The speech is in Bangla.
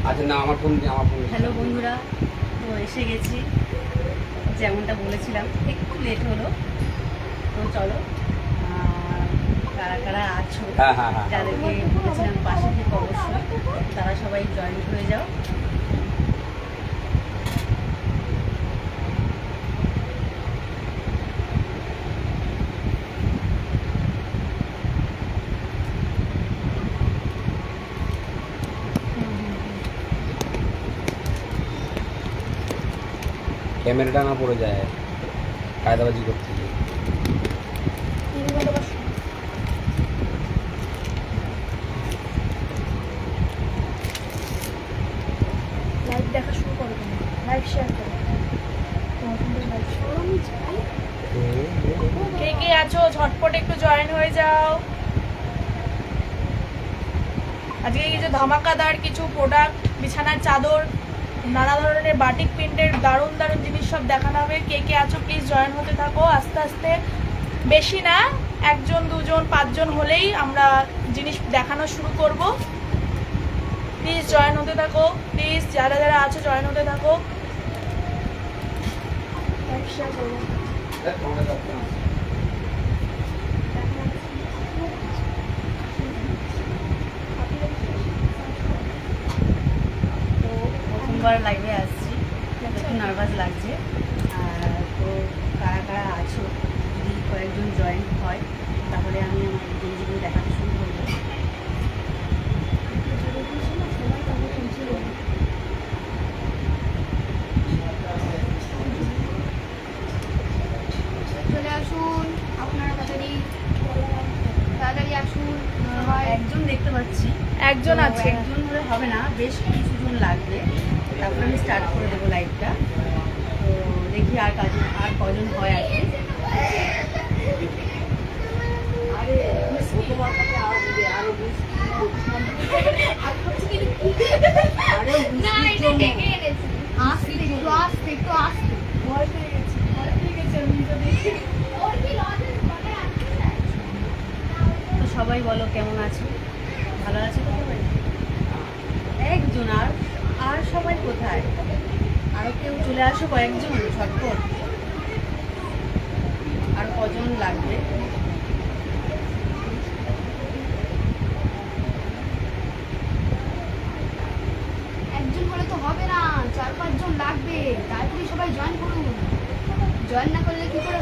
আচ্ছা না, আমার ফোন দিয়ে, আমার ফোন। হ্যালো বন্ধুরা, তো এসে গেছি, যেমনটা বলেছিলাম একটু লেট হলো। তো চলো, কারা কারা আছো হ্যাঁ হ্যাঁ হ্যাঁ। যাদেরকে বলেছিলাম পাশে থেকে অবশ্যই তারা সবাই জয়েন হয়ে যাও। ক্যামেরাটা না পড়ে যায় কায়দাবাজি করতে গিয়ে। লাইভ দেখা শুরু করো, লাইভ শেয়ার করো। কে কে আছো ঝটপট একটু জয়েন হয়ে যাও। আজকে এই যে ধামাকাদার কিছু প্রোডাক্ট, বিছানার চাদর, নানা ধরনের বাটিক প্রিন্টের দারুণ দারুণ জিনিস সব দেখানো হবে। কে কে আছো প্লিজ জয়েন হতে থাকো আস্তে আস্তে, বেশি না, একজন দুজন পাঁচজন হলেই আমরা জিনিস দেখানো শুরু করব। প্লিজ জয়েন হতে থাকো, প্লিজ যারা যারা আছো জয়েন হতে থাকো। তো প্রথমবার লাইভে আসছি, একটু নার্ভাস লাগছে। তো কারা কারা আছো, যদি কয়েকজন জয়েন হয় তাহলে আমি আমার জিনিসগুলো দেখাতে শুরু করবো। চলে আসুন আপনারা, তাড়াতাড়ি তাড়াতাড়ি আসুন। একজন দেখতে পাচ্ছি, একজন তো আছে। একজন হলে হবে না, বেশ কিছুজন লাগবে, তারপরে আমি স্টার্ট করে দেবো লাইভটা। তো দেখি আর কজন হয় আর কি। না, এটা ডেকে এনেছি। আস্তে একটু আস্তে একটু আস্তে। ভয় পেয়ে গেছি আমি তো দেখি। ওর কি লজেন্স মনে আছে? তো সবাই বলো কেমন আছো, ভালো আছো তো সবাই? একজন আর সবাই কোথায়? আরো কেউ চলে আসো, কয়েকজন ঝটপট। আর কজন লাগবে? একজন হলে তো হবে না, 4-5 জন লাগবে, তাড়াতাড়ি সবাই জয়েন করুন। জয়েন না করলে কি করে